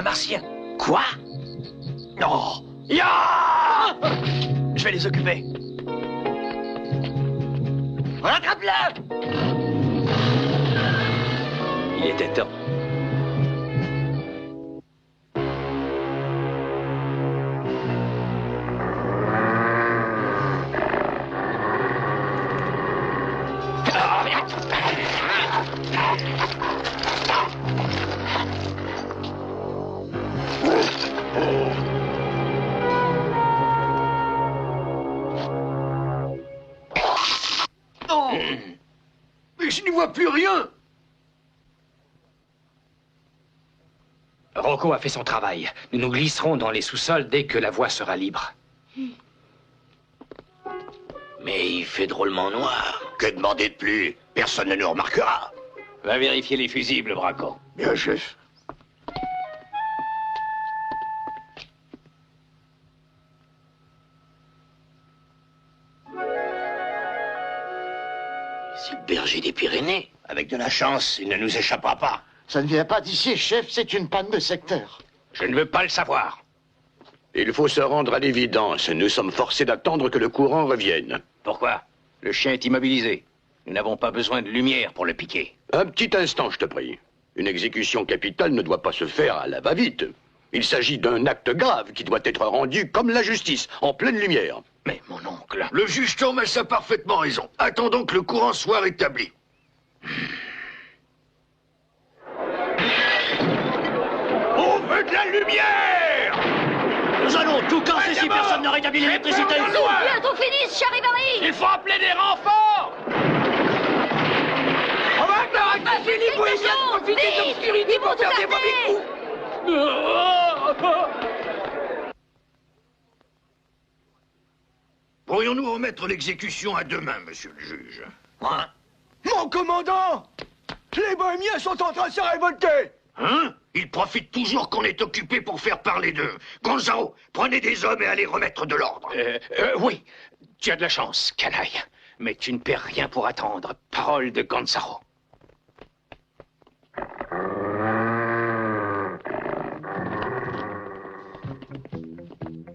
martien. Quoi? Non. Ya! Je vais les occuper. Rattrape-le! Il était temps. Mais je n'y vois plus rien. Rocco a fait son travail. Nous nous glisserons dans les sous-sols dès que la voie sera libre. Mais il fait drôlement noir. Que demander de plus? Personne ne nous remarquera. Va vérifier les fusibles, Braco. Bien, chef. C'est le berger des Pyrénées. Avec de la chance, il ne nous échappera pas. Ça ne vient pas d'ici, chef, c'est une panne de secteur. Je ne veux pas le savoir. Il faut se rendre à l'évidence. Nous sommes forcés d'attendre que le courant revienne. Pourquoi? Le chien est immobilisé. Nous n'avons pas besoin de lumière pour le piquer. Un petit instant, je te prie. Une exécution capitale ne doit pas se faire à la va-vite. Il s'agit d'un acte grave qui doit être rendu comme la justice, en pleine lumière. Mais mon oncle... Le juge Thomas a parfaitement raison. Attendons que le courant soit rétabli. On veut de la lumière! Nous allons tout casser si personne ne rétablit l'électricité. Bientôt fini, Charivari! Il faut appeler des renforts! On va faire un Cassini pour essayer de profiter de l'obscurité pour faire des mauvais coups! Pourrions-nous remettre l'exécution à demain, monsieur le juge? Hein? Mon commandant! Les bohémiens sont en train de se révolter! Hein? Ils profitent toujours qu'on est occupé pour faire parler d'eux. Gonzalo, prenez des hommes et allez remettre de l'ordre. Oui, tu as de la chance, canaille. Mais tu ne perds rien pour attendre. Parole de Gonzalo.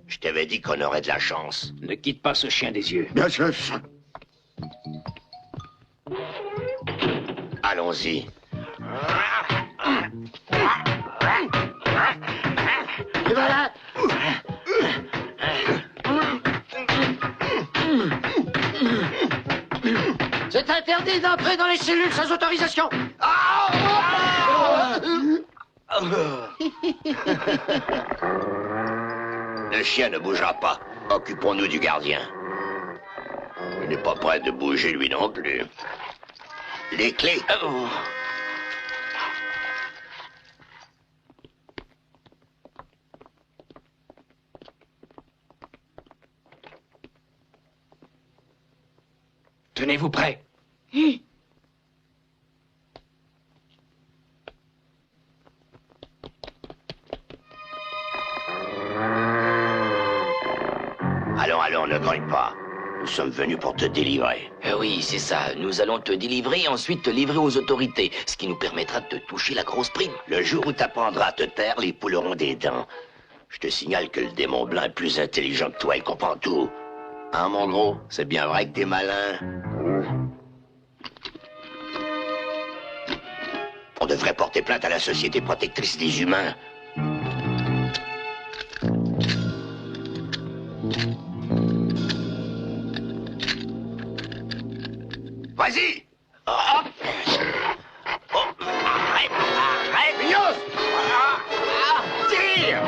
Je t'avais dit qu'on aurait de la chance. Ne quitte pas ce chien des yeux. Bien, chef. Allons-y. Et voilà! C'est interdit d'entrer dans les cellules sans autorisation! Le chien ne bougera pas. Occupons-nous du gardien. Il n'est pas prêt de bouger lui non plus. Les clés. Tenez-vous prêts. Allons, ne grogne pas. Nous sommes venus pour te délivrer. Oui, c'est ça. Nous allons te délivrer et ensuite te livrer aux autorités, ce qui nous permettra de te toucher la grosse prime. Le jour où t'apprendras à te taire, les poules auront des dents. Je te signale que le démon blanc est plus intelligent que toi, il comprend tout. Hein, mon gros? C'est bien vrai que t'es malin. On devrait porter plainte à la Société protectrice des humains. Vas-y! Arrête! Minos! Tire!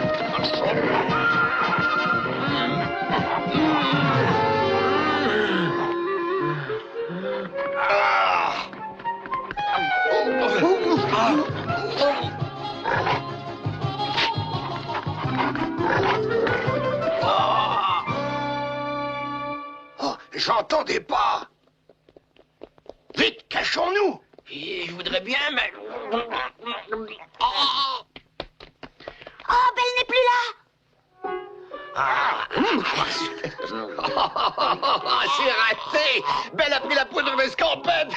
Oh, j'entendais pas! Vite, cachons-nous! Je voudrais bien, mais... Oh, ben elle n'est plus là! C'est raté! Belle a pris la poudre d'escampette!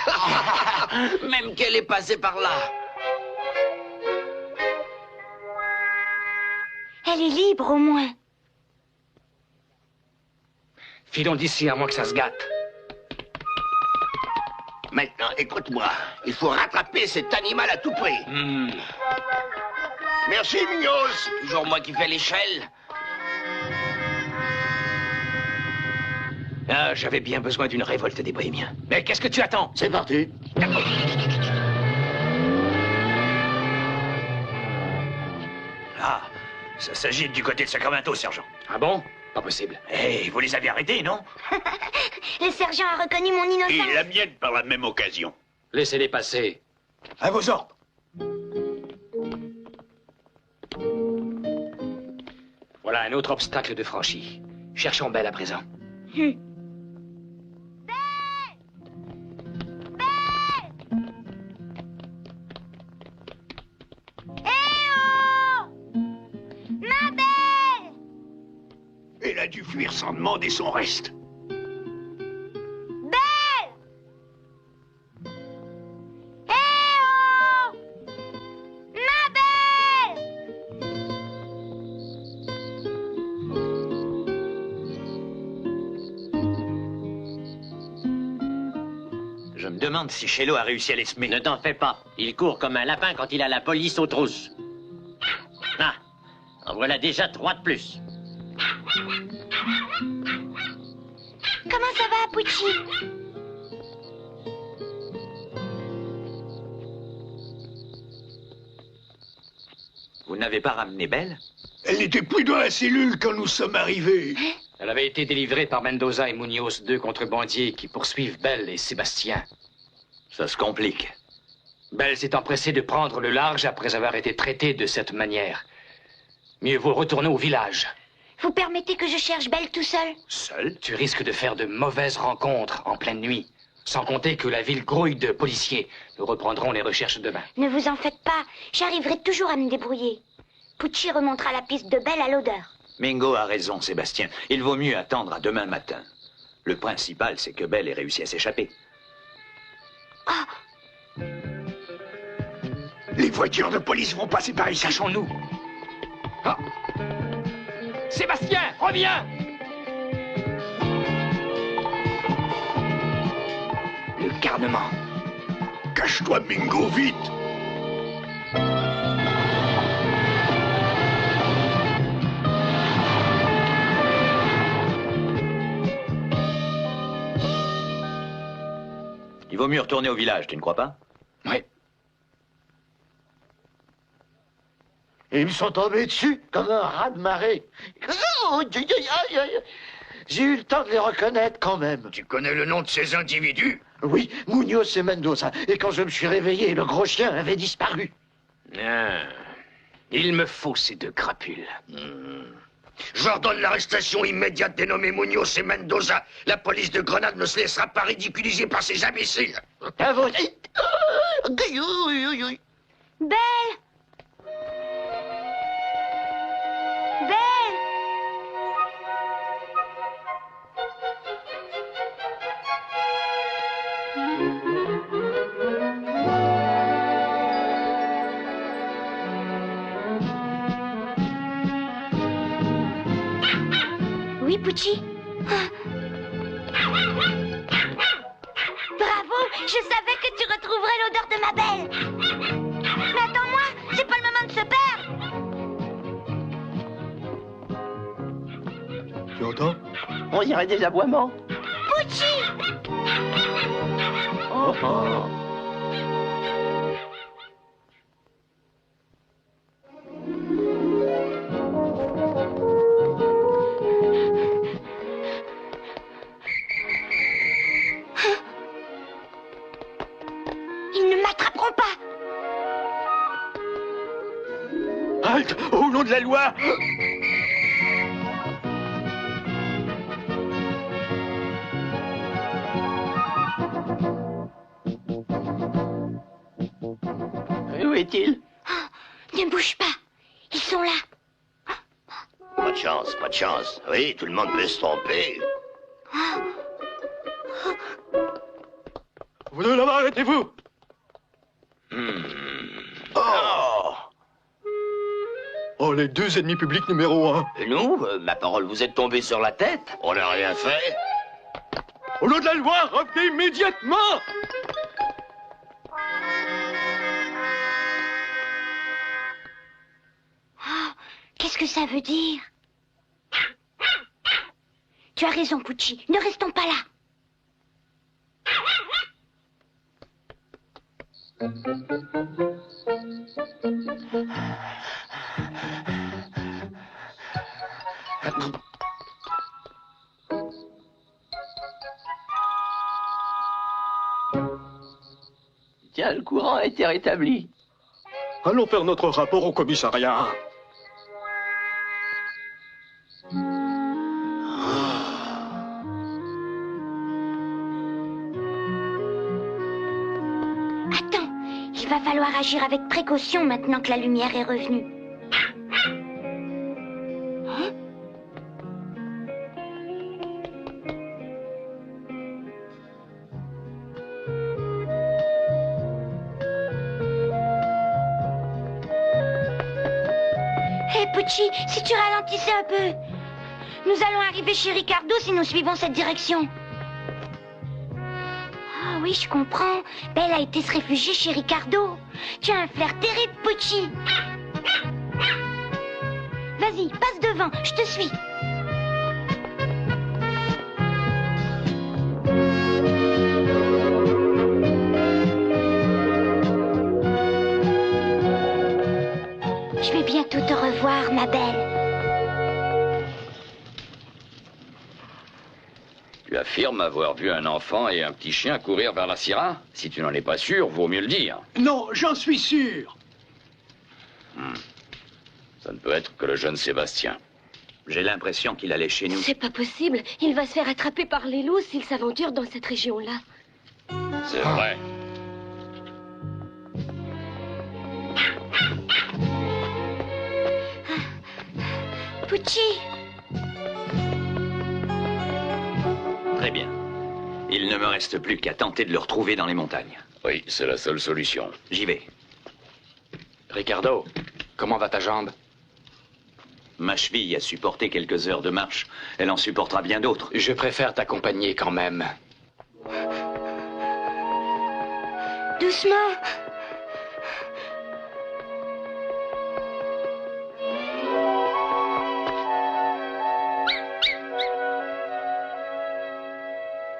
Même qu'elle est passée par là. Elle est libre, au moins. Filons d'ici, à moins que ça se gâte. Maintenant, écoute-moi. Il faut rattraper cet animal à tout prix. Merci, Mignos. Toujours moi qui fais l'échelle. Ah, j'avais bien besoin d'une révolte des Bohémiens. Mais qu'est-ce que tu attends? C'est parti. Ah, ça s'agite du côté de Sacramento, sergent. Ah bon? Pas possible. Eh, vous les avez arrêtés, non? Le sergent a reconnu mon innocence. Et la mienne par la même occasion. Laissez-les passer. À vos ordres. Voilà un autre obstacle de franchi. Cherchons Belle à présent. Ma belle! Elle a dû fuir sans demander son reste. Belle! Oh! Ma belle! Je me demande si Shello a réussi à les semer. Ne t'en fais pas. Il court comme un lapin quand il a la police aux trousses. Ah, en voilà déjà 3 de plus. Comment ça va, Pucci? Vous n'avez pas ramené Belle? Elle n'était plus dans la cellule quand nous sommes arrivés. Elle avait été délivrée par Mendoza et Munoz, 2 contrebandiers qui poursuivent Belle et Sébastien. Ça se complique. Belle s'est empressée de prendre le large après avoir été traitée de cette manière. Mieux vaut retourner au village. Vous permettez que je cherche Belle tout seul? Seul? Tu risques de faire de mauvaises rencontres en pleine nuit. Sans compter que la ville grouille de policiers. Nous reprendrons les recherches demain. Ne vous en faites pas. J'arriverai toujours à me débrouiller. Pucci remontera la piste de Belle à l'odeur. Mingo a raison, Sébastien. Il vaut mieux attendre à demain matin. Le principal, c'est que Belle ait réussi à s'échapper. Les voitures de police vont passer par ici. Cachons-nous. Ah. Sébastien, reviens! Le garnement. Cache-toi, Mingo, vite. Il vaut mieux retourner au village, tu ne crois pas? Oui. Ils me sont tombés dessus comme un raz de marée. J'ai eu le temps de les reconnaître quand même. Tu connais le nom de ces individus? Oui, Munoz et Mendoza. Et quand je me suis réveillé, le gros chien avait disparu. Ah. Il me faut ces 2 crapules. J'ordonne l'arrestation immédiate des nommés Munoz et Mendoza. La police de Grenade ne se laissera pas ridiculiser par ces imbéciles. À vous. Belle! Belle! Oui, Pucci? Bravo! Je savais que tu retrouverais l'odeur de ma belle! Mais attends-moi! C'est pas le moment de se perdre! Tu entends? On dirait des aboiements. Pucci! Oh, oh. Ils ne m'attraperont pas! Halte! Au nom de la loi! Où est-il? Ne bouge pas! Ils sont là! Pas de chance, pas de chance. Oui, tout le monde peut se tromper. Vous deux là-bas, arrêtez-vous! Oh les deux ennemis publics numéro 1. Et nous, ma parole, vous êtes tombés sur la tête. On n'a rien fait. Au nom de la loi, revenez immédiatement! Oh, qu'est-ce que ça veut dire? Tu as raison, Pucci. Ne restons pas là. Tiens, le courant a été rétabli. Allons faire notre rapport au commissariat. Attends, il va falloir agir avec précaution maintenant que la lumière est revenue. Hein? Hé, Pucci, si tu ralentissais un peu. Nous allons arriver chez Ricardo si nous suivons cette direction. Ah oui, je comprends. Belle a été se réfugier chez Ricardo. Tu as un flair terrible, Pucci. Vas-y, passe devant, je te suis. Je vais bientôt te revoir, ma belle. Tu affirmes avoir vu un enfant et un petit chien courir vers la Syrah? Si tu n'en es pas sûr, vaut mieux le dire. Non, j'en suis sûr. Ça ne peut être que le jeune Sébastien. J'ai l'impression qu'il allait chez nous. C'est pas possible. Il va se faire attraper par les loups s'il s'aventure dans cette région-là. C'est vrai. Pucci. Très bien. Il ne me reste plus qu'à tenter de le retrouver dans les montagnes. Oui, c'est la seule solution. J'y vais. Ricardo, comment va ta jambe? Ma cheville a supporté quelques heures de marche. Elle en supportera bien d'autres. Je préfère t'accompagner quand même. Doucement.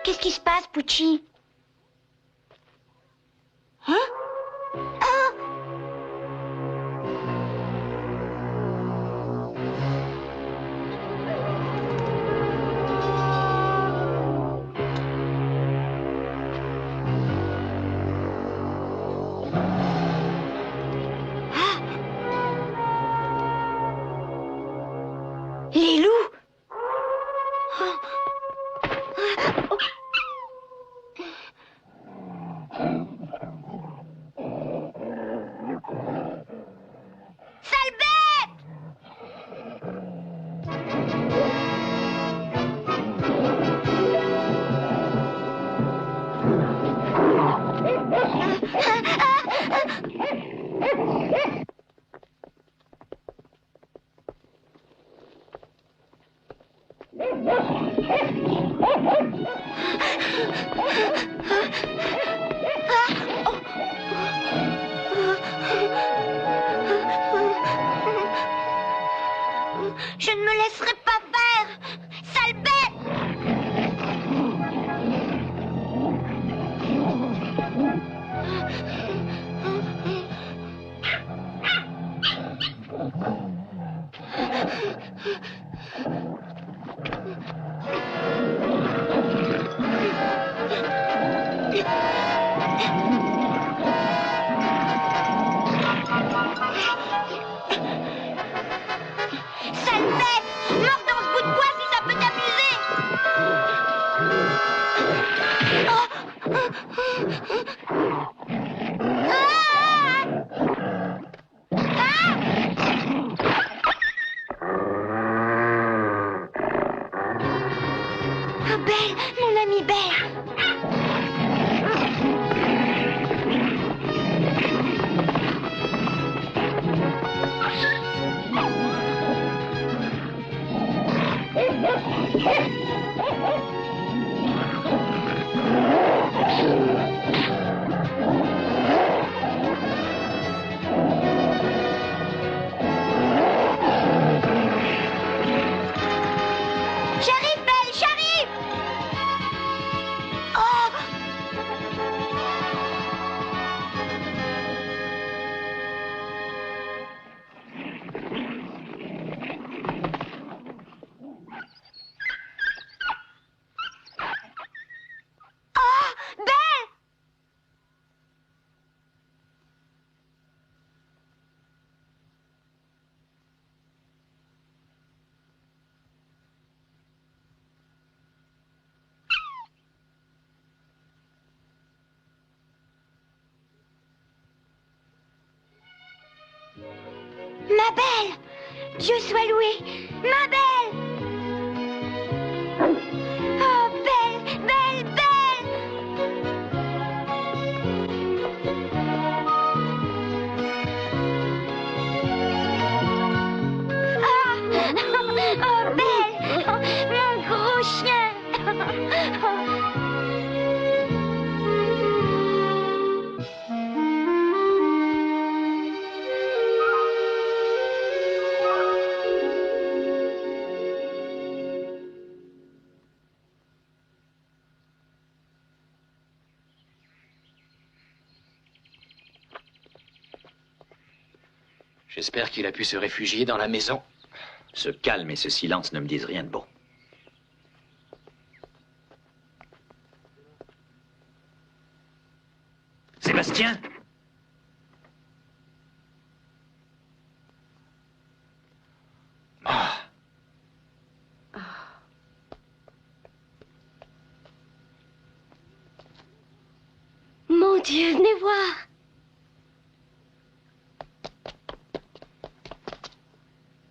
Qu'est-ce qui se passe, Pucci? Hein? Ah! Ah! Les loups! Oh. Ah. Oh. belle! Dieu soit loué! Ma belle! Oh, belle, belle, belle! Oh, belle! Oh, mon gros chien! J'espère qu'il a pu se réfugier dans la maison. Ce calme et ce silence ne me disent rien de bon. Sébastien? Ah. Mon Dieu, venez voir.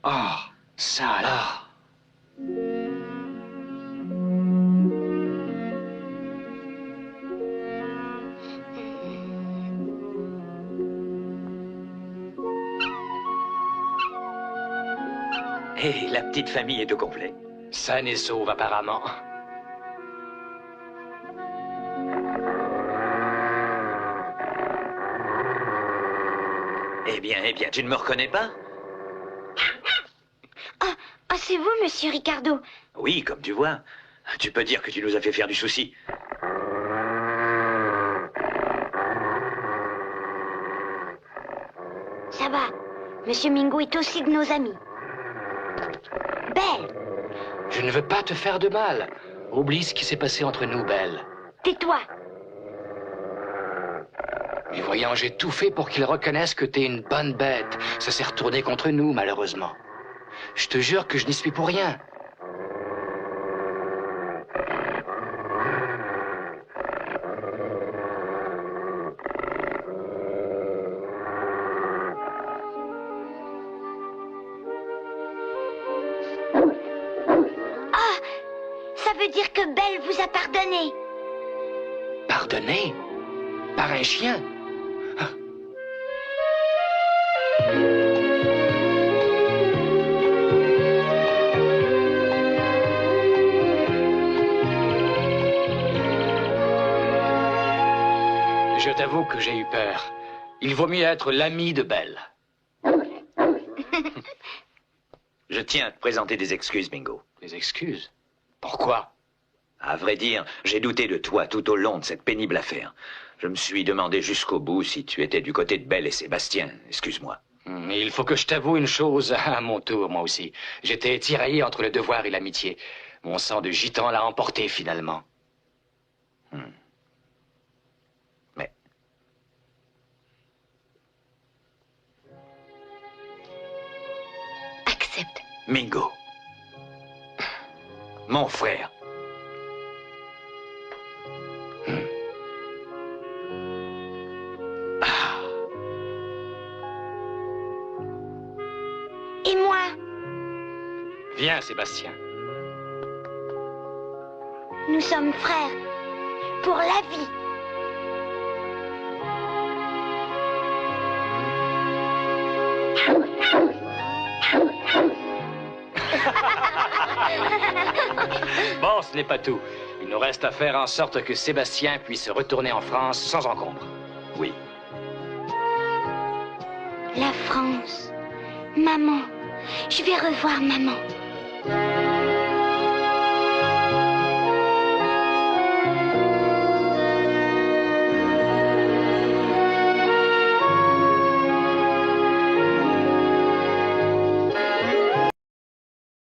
Oh, ça alors. Hé, la petite famille est au complet. Saine et sauve, apparemment. Eh bien, tu ne me reconnais pas? Ah, c'est vous, monsieur Ricardo. Oui, comme tu vois. Tu peux dire que tu nous as fait faire du souci. Ça va. Monsieur Mingo est aussi de nos amis. Belle, Je ne veux pas te faire de mal. Oublie ce qui s'est passé entre nous, Belle. tais-toi. Mais voyons, j'ai tout fait pour qu'ils reconnaissent que t'es une bonne bête. Ça s'est retourné contre nous, malheureusement. Je te jure que je n'y suis pour rien. Ah, ça veut dire que Belle vous a pardonné. Pardonner? Par un chien? Je t'avoue que j'ai eu peur. Il vaut mieux être l'ami de Belle. Je tiens à te présenter des excuses, Mingo. Des excuses? Pourquoi? À vrai dire, j'ai douté de toi tout au long de cette pénible affaire. Je me suis demandé jusqu'au bout si tu étais du côté de Belle et Sébastien. Excuse-moi. Il faut que je t'avoue une chose à mon tour, moi aussi. J'étais tiraillé entre le devoir et l'amitié. Mon sang de gitan l'a emporté, finalement. Mais... Accepte. Mingo. Mon frère. Et moi? Viens, Sébastien. Nous sommes frères. Pour la vie. Bon, ce n'est pas tout. Il nous reste à faire en sorte que Sébastien puisse retourner en France sans encombre. Oui. La France. Maman. Je vais revoir maman.